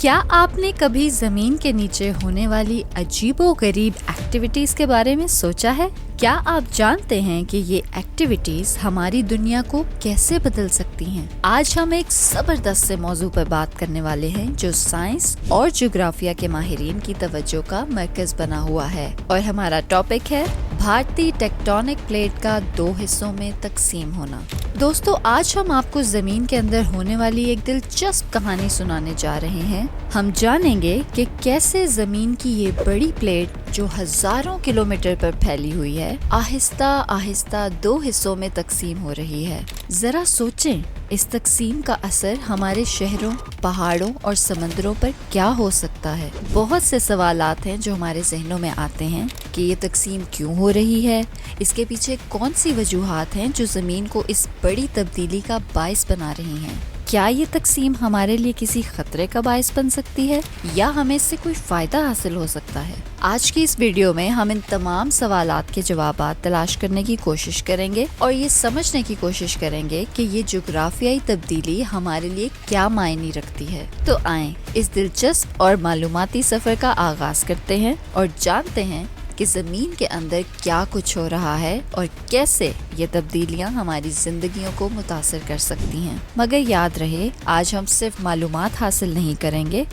کیا آپ نے کبھی زمین کے نیچے ہونے والی عجیب و غریب ایکٹیویٹیز کے بارے میں سوچا ہے؟ کیا آپ جانتے ہیں کہ یہ ایکٹیویٹیز ہماری دنیا کو کیسے بدل سکتی ہیں؟ آج ہم ایک زبردست سے موضوع پر بات کرنے والے ہیں جو سائنس اور جغرافیہ کے ماہرین کی توجہ کا مرکز بنا ہوا ہے، اور ہمارا ٹاپک ہے بھارتی ٹیکٹونک پلیٹ کا 2 حصوں میں تقسیم ہونا۔ دوستو، آج ہم آپ کو زمین کے اندر ہونے والی ایک دلچسپ کہانی سنانے جا رہے ہیں۔ ہم جانیں گے کہ کیسے زمین کی یہ بڑی پلیٹ جو ہزاروں کلومیٹر پر پھیلی ہوئی ہے، آہستہ آہستہ 2 حصوں میں تقسیم ہو رہی ہے۔ ذرا سوچیں، اس تقسیم کا اثر ہمارے شہروں، پہاڑوں اور سمندروں پر کیا ہو سکتا ہے؟ بہت سے سوالات ہیں جو ہمارے ذہنوں میں آتے ہیں کہ یہ تقسیم کیوں ہو رہی ہے، اس کے پیچھے کون سی وجوہات ہیں جو زمین کو اس بڑی تبدیلی کا باعث بنا رہی ہیں؟ کیا یہ تقسیم ہمارے لیے کسی خطرے کا باعث بن سکتی ہے یا ہمیں اس سے کوئی فائدہ حاصل ہو سکتا ہے؟ آج کی اس ویڈیو میں ہم ان تمام سوالات کے جوابات تلاش کرنے کی کوشش کریں گے اور یہ سمجھنے کی کوشش کریں گے کہ یہ جغرافیائی تبدیلی ہمارے لیے کیا معنی رکھتی ہے۔ تو آئیں اس دلچسپ اور معلوماتی سفر کا آغاز کرتے ہیں اور جانتے ہیں کہ زمین کے اندر کیا کچھ ہو رہا ہے اور کیسے یہ تبدیلیاں ہماری زندگیوں کو متاثر کر سکتی ہیں۔ مگر یاد رہے، آج ہم صرف معلومات حاصل نہیں کریں گے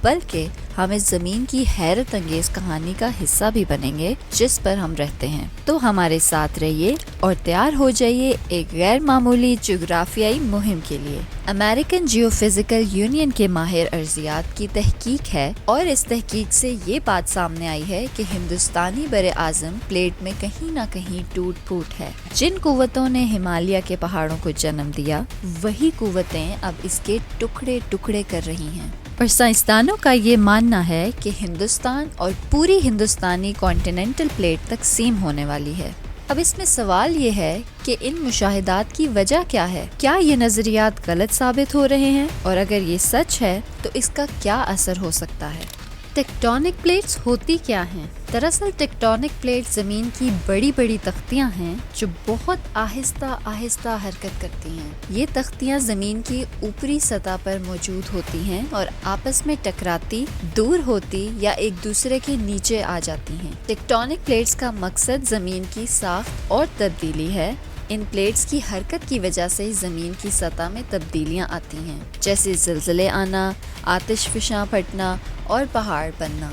بلکہ ہم اس زمین کی حیرت انگیز کہانی کا حصہ بھی بنیں گے جس پر ہم رہتے ہیں۔ تو ہمارے ساتھ رہیے اور تیار ہو جائیے ایک غیر معمولی جغرافیائی مہم کے لیے۔ امریکن جیو فزیکل یونین کے ماہر ارضیات کی تحقیق ہے اور اس تحقیق سے یہ بات سامنے آئی ہے کہ ہندوستانی بر اعظم پلیٹ میں کہیں نہ کہیں ٹوٹ پھوٹ ہے۔ جن قوتوں نے ہمالیہ کے پہاڑوں کو جنم دیا، وہی قوتیں اب اس کے ٹکڑے ٹکڑے کر رہی ہیں، اور سائنسدانوں کا یہ ماننا ہے کہ ہندوستان اور پوری ہندوستانی کانٹیننٹل پلیٹ تقسیم ہونے والی ہے۔ اب اس میں سوال یہ ہے کہ ان مشاہدات کی وجہ کیا ہے؟ کیا یہ نظریات غلط ثابت ہو رہے ہیں؟ اور اگر یہ سچ ہے تو اس کا کیا اثر ہو سکتا ہے؟ ٹیکٹونک پلیٹس ہوتی کیا ہیں؟ دراصل ٹیکٹونک پلیٹ زمین کی بڑی بڑی تختیاں ہیں جو بہت آہستہ آہستہ حرکت کرتی ہیں۔ یہ تختیاں زمین کی اوپری سطح پر موجود ہوتی ہیں اور آپس میں ٹکراتی، دور ہوتی یا ایک دوسرے کے نیچے آ جاتی ہیں۔ ٹیکٹونک پلیٹس کا مقصد زمین کی ساخت اور تبدیلی ہے۔ ان پلیٹس کی حرکت کی وجہ سے زمین کی سطح میں تبدیلیاں آتی ہیں، جیسے زلزلے آنا، آتش فشاں پھٹنا اور پہاڑ بننا۔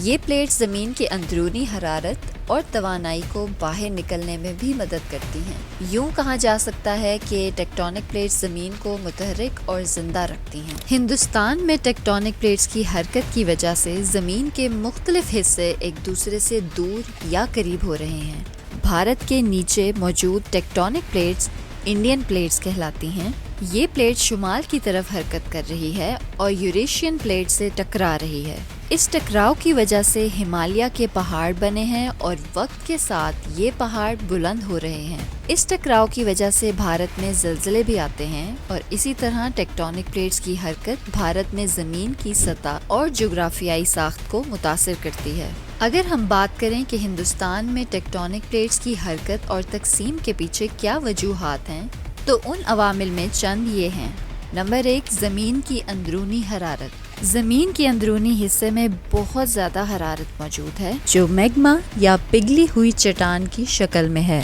یہ پلیٹس زمین کے اندرونی حرارت اور توانائی کو باہر نکلنے میں بھی مدد کرتی ہیں۔ یوں کہا جا سکتا ہے کہ ٹیکٹونک پلیٹس زمین کو متحرک اور زندہ رکھتی ہیں۔ ہندوستان میں ٹیکٹونک پلیٹس کی حرکت کی وجہ سے زمین کے مختلف حصے ایک دوسرے سے دور یا قریب ہو رہے ہیں۔ بھارت کے نیچے موجود ٹیکٹونک پلیٹس انڈین پلیٹس کہلاتی ہیں۔ یہ پلیٹ شمال کی طرف حرکت کر رہی ہے اور یوریشین پلیٹ سے ٹکرا رہی ہے۔ اس ٹکراؤ کی وجہ سے ہمالیہ کے پہاڑ بنے ہیں اور وقت کے ساتھ یہ پہاڑ بلند ہو رہے ہیں۔ اس ٹکراؤ کی وجہ سے بھارت میں زلزلے بھی آتے ہیں، اور اسی طرح ٹیکٹونک پلیٹس کی حرکت بھارت میں زمین کی سطح اور جغرافیائی ساخت کو متاثر کرتی ہے۔ اگر ہم بات کریں کہ ہندوستان میں ٹیکٹونک پلیٹس کی حرکت اور تقسیم کے پیچھے کیا وجوہات ہیں، تو ان عوامل میں چند یہ ہیں۔ نمبر 1، زمین کی اندرونی حرارت۔ زمین کے اندرونی حصے میں بہت زیادہ حرارت موجود ہے جو میگما یا پگھلی ہوئی چٹان کی شکل میں ہے۔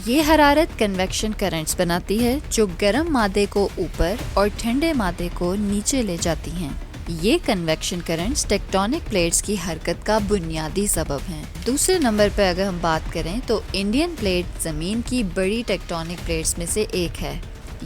یہ حرارت کنویکشن کرنٹس بناتی ہے جو گرم مادے کو اوپر اور ٹھنڈے مادے کو نیچے لے جاتی ہیں۔ یہ کنویکشن کرنٹس ٹیکٹونک پلیٹس کی حرکت کا بنیادی سبب ہیں۔ دوسرے نمبر پہ اگر ہم بات کریں تو انڈین پلیٹ زمین کی بڑی ٹیکٹونک پلیٹس میں سے ایک ہے۔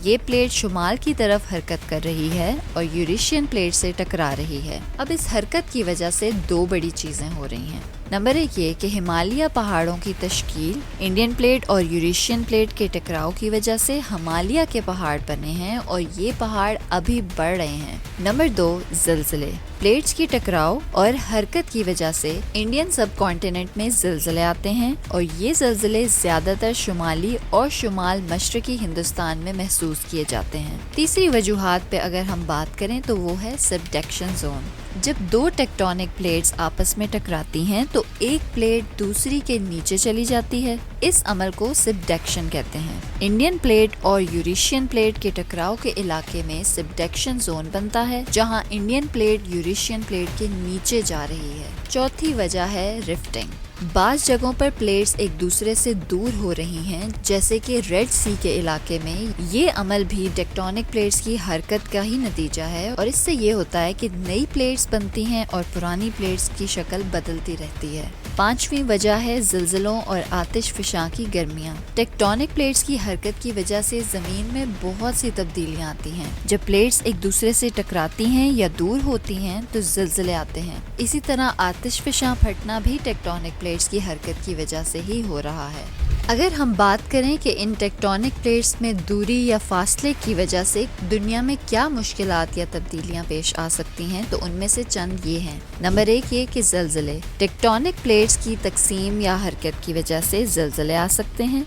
یہ پلیٹ شمال کی طرف حرکت کر رہی ہے اور یوریشین پلیٹ سے ٹکرا رہی ہے۔ اب اس حرکت کی وجہ سے 2 بڑی چیزیں ہو رہی ہیں۔ نمبر 1 یہ کہ ہمالیہ پہاڑوں کی تشکیل انڈین پلیٹ اور یوریشین پلیٹ کے ٹکراؤ کی وجہ سے ہمالیہ کے پہاڑ بنے ہیں اور یہ پہاڑ ابھی بڑھ رہے ہیں۔ نمبر 2، زلزلے۔ پلیٹس کی ٹکراؤ اور حرکت کی وجہ سے انڈین سب کانٹیننٹ میں زلزلے آتے ہیں، اور یہ زلزلے زیادہ تر شمالی اور شمال مشرقی ہندوستان میں محسوس کیے جاتے ہیں۔ تیسری وجوہات پہ اگر ہم بات کریں تو وہ ہے سبڈکشن زون۔ جب دو ٹیکٹونک پلیٹس آپس میں ٹکراتی ہیں تو ایک پلیٹ دوسری کے نیچے چلی جاتی ہے. اس عمل کو سبڈکشن کہتے ہیں. انڈین پلیٹ اور یوریشین پلیٹ کے ٹکراؤ کے علاقے میں سبڈکشن زون بنتا ہے جہاں انڈین پلیٹ یوریشین پلیٹ کے نیچے جا رہی ہے. چوتھی وجہ ہے رفٹنگ. بعض جگہوں پر پلیٹس ایک دوسرے سے دور ہو رہی ہیں جیسے کہ ریڈ سی کے علاقے میں. یہ عمل بھی ٹیکٹونک پلیٹس کی حرکت کا ہی نتیجہ ہے اور اس سے یہ ہوتا ہے کہ نئی پلیٹس بنتی ہیں اور پرانی پلیٹس کی شکل بدلتی رہتی ہے. پانچویں وجہ ہے زلزلوں اور آتش فشاں کی گرمیاں. ٹیکٹونک پلیٹس کی حرکت کی وجہ سے زمین میں بہت سی تبدیلیاں آتی ہیں. جب پلیٹس ایک دوسرے سے ٹکراتی ہیں یا دور ہوتی ہیں تو زلزلے آتے ہیں. اسی طرح آتش فشاں پھٹنا بھی ٹیکٹونک پلیٹس کی حرکت کی وجہ سے ہی ہو رہا ہے. اگر ہم بات کریں کہ ان ٹیکٹونک پلیٹس میں دوری یا فاصلے کی وجہ سے دنیا میں کیا مشکلات یا تبدیلیاں پیش آ سکتی ہیں تو ان میں سے چند یہ ہیں. نمبر 1 یہ کہ زلزلے. ٹیکٹونک پلیٹس کی تقسیم یا حرکت کی وجہ سے زلزلے آ سکتے ہیں.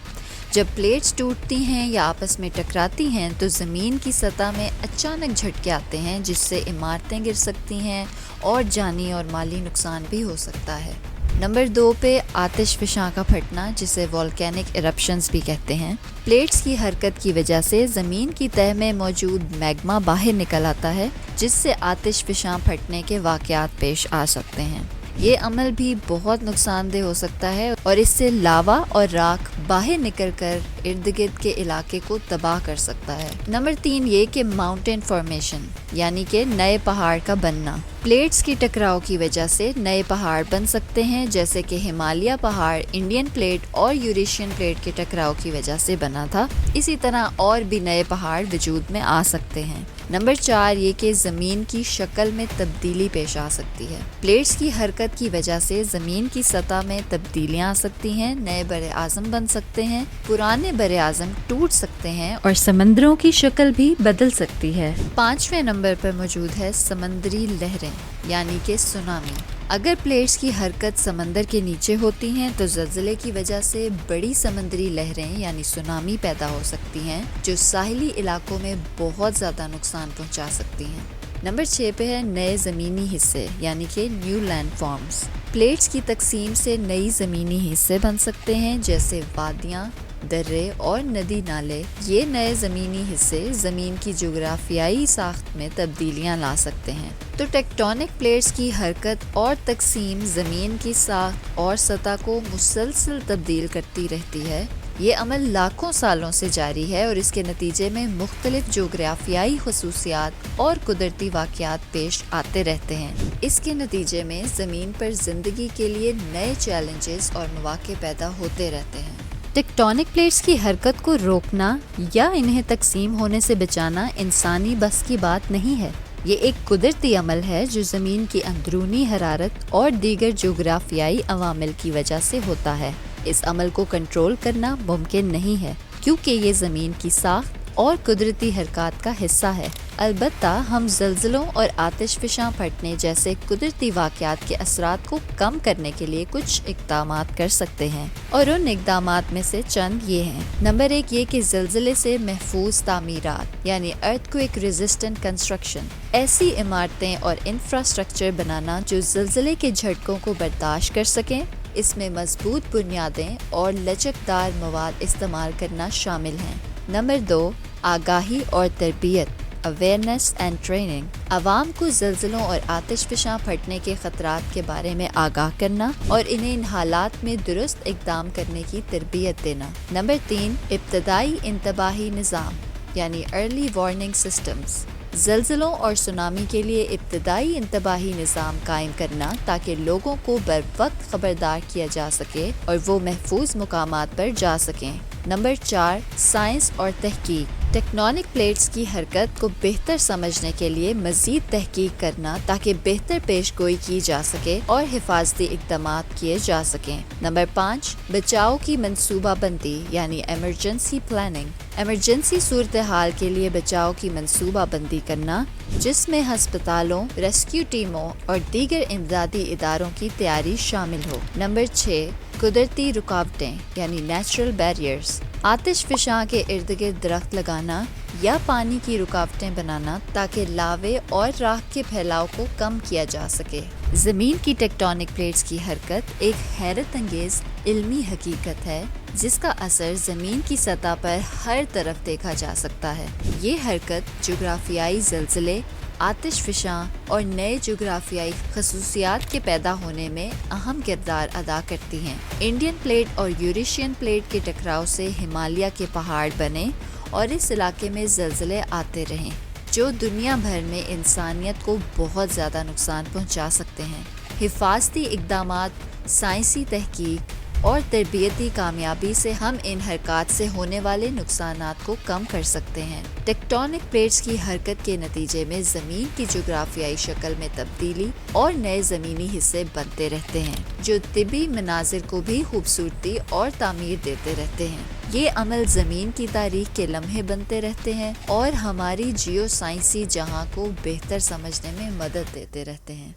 جب پلیٹس ٹوٹتی ہیں یا آپس میں ٹکراتی ہیں تو زمین کی سطح میں اچانک جھٹکے آتے ہیں جس سے عمارتیں گر سکتی ہیں اور جانی اور مالی نقصان بھی ہو سکتا ہے. نمبر 2 پہ آتش فشاں کا پھٹنا جسے والکینک ایرپشنز بھی کہتے ہیں. پلیٹس کی حرکت کی وجہ سے زمین کی تہہ میں موجود میگما باہر نکل آتا ہے جس سے آتش فشاں پھٹنے کے واقعات پیش آ سکتے ہیں. یہ عمل بھی بہت نقصان دہ ہو سکتا ہے اور اس سے لاوا اور راکھ باہر نکل کر ارد گرد کے علاقے کو تباہ کر سکتا ہے. نمبر 3 یہ کہ ماؤنٹین فارمیشن یعنی کہ نئے پہاڑ کا بننا. پلیٹس کی ٹکراؤ کی وجہ سے نئے پہاڑ بن سکتے ہیں جیسے کہ ہمالیہ پہاڑ انڈین پلیٹ اور یوریشین پلیٹ کے ٹکراؤ کی وجہ سے بنا تھا. اسی طرح اور بھی نئے پہاڑ وجود میں آ سکتے ہیں. نمبر 4 یہ کہ زمین کی شکل میں تبدیلی پیش آ سکتی ہے. پلیٹس کی حرکت کی وجہ سے زمین کی سطح میں تبدیلیاں آ سکتی ہیں. نئے بر اعظم بن سکتے ہیں, پرانے بر اعظم ٹوٹ سکتے ہیں اور سمندروں کی شکل بھی بدل سکتی ہے. 5ویں نمبر پر موجود ہے سمندری لہریں یعنی کہ سونامی. اگر پلیٹس کی حرکت سمندر کے نیچے ہوتی ہیں تو زلزلے کی وجہ سے بڑی سمندری لہریں یعنی سونامی پیدا ہو سکتی ہیں جو ساحلی علاقوں میں بہت زیادہ نقصان پہنچا سکتی ہیں. نمبر 6 پہ ہے نئے زمینی حصے یعنی کہ نیو لینڈ فارمز. پلیٹس کی تقسیم سے نئی زمینی حصے بن سکتے ہیں جیسے وادیاں, درے اور ندی نالے. یہ نئے زمینی حصے زمین کی جغرافیائی ساخت میں تبدیلیاں لا سکتے ہیں. تو ٹیکٹونک پلیٹس کی حرکت اور تقسیم زمین کی ساخت اور سطح کو مسلسل تبدیل کرتی رہتی ہے. یہ عمل لاکھوں سالوں سے جاری ہے اور اس کے نتیجے میں مختلف جغرافیائی خصوصیات اور قدرتی واقعات پیش آتے رہتے ہیں. اس کے نتیجے میں زمین پر زندگی کے لیے نئے چیلنجز اور مواقع پیدا ہوتے رہتے ہیں. ٹیکٹونک پلیٹس کی حرکت کو روکنا یا انہیں تقسیم ہونے سے بچانا انسانی بس کی بات نہیں ہے. یہ ایک قدرتی عمل ہے جو زمین کی اندرونی حرارت اور دیگر جغرافیائی عوامل کی وجہ سے ہوتا ہے. اس عمل کو کنٹرول کرنا ممکن نہیں ہے کیونکہ یہ زمین کی ساخت اور قدرتی حرکات کا حصہ ہے. البتہ ہم زلزلوں اور آتش فشاں پھٹنے جیسے قدرتی واقعات کے اثرات کو کم کرنے کے لیے کچھ اقدامات کر سکتے ہیں اور ان اقدامات میں سے چند یہ ہیں. نمبر 1 یہ کہ زلزلے سے محفوظ تعمیرات یعنی ارتھکویک ریزسٹنٹ کنسٹرکشن. ایسی عمارتیں اور انفراسٹرکچر بنانا جو زلزلے کے جھٹکوں کو برداشت کر سکیں. اس میں مضبوط بنیادیں اور لچکدار مواد استعمال کرنا شامل ہیں. نمبر 2 آگاہی اور تربیت اویئرنیس اینڈ ٹریننگ. عوام کو زلزلوں اور آتش فشاں پھٹنے کے خطرات کے بارے میں آگاہ کرنا اور انہیں ان حالات میں درست اقدام کرنے کی تربیت دینا. نمبر 3 ابتدائی انتباہی نظام یعنی ارلی وارننگ سسٹمز. زلزلوں اور سونامی کے لیے ابتدائی انتباہی نظام قائم کرنا تاکہ لوگوں کو بروقت خبردار کیا جا سکے اور وہ محفوظ مقامات پر جا سکیں. نمبر 4 سائنس اور تحقیق. ٹیکٹونک پلیٹس کی حرکت کو بہتر سمجھنے کے لیے مزید تحقیق کرنا تاکہ بہتر پیش گوئی کی جا سکے اور حفاظتی اقدامات کیے جا سکیں. نمبر 5 بچاؤ کی منصوبہ بندی یعنی ایمرجنسی پلاننگ. ایمرجنسی صورتحال کے لیے بچاؤ کی منصوبہ بندی کرنا جس میں ہسپتالوں, ریسکیو ٹیموں اور دیگر امدادی اداروں کی تیاری شامل ہو. نمبر 6 قدرتی رکاوٹیں یعنی نیچرل بیریئرز. آتش فشاں کے ارد گرد درخت لگانا یا پانی کی رکاوٹیں بنانا تاکہ لاوے اور راکھ کے پھیلاؤ کو کم کیا جا سکے۔ زمین کی ٹیکٹونک پلیٹس کی حرکت ایک حیرت انگیز علمی حقیقت ہے جس کا اثر زمین کی سطح پر ہر طرف دیکھا جا سکتا ہے۔ یہ حرکت جغرافیائی زلزلے، آتش فشاں اور نئے جغرافیائی خصوصیات کے پیدا ہونے میں اہم کردار ادا کرتی ہیں۔ انڈین پلیٹ اور یوریشین پلیٹ کے ٹکراؤ سے ہمالیہ کے پہاڑ بنے اور اس علاقے میں زلزلے آتے رہیں جو دنیا بھر میں انسانیت کو بہت زیادہ نقصان پہنچا سکتے ہیں۔ حفاظتی اقدامات، سائنسی تحقیق اور تربیتی کامیابی سے ہم ان حرکات سے ہونے والے نقصانات کو کم کر سکتے ہیں۔ ٹیکٹونک پلیٹس کی حرکت کے نتیجے میں زمین کی جغرافیائی شکل میں تبدیلی اور نئے زمینی حصے بنتے رہتے ہیں جو طبی مناظر کو بھی خوبصورتی اور تعمیر دیتے رہتے ہیں۔ یہ عمل زمین کی تاریخ کے لمحے بنتے رہتے ہیں اور ہماری جیو سائنسی جہاں کو بہتر سمجھنے میں مدد دیتے رہتے ہیں۔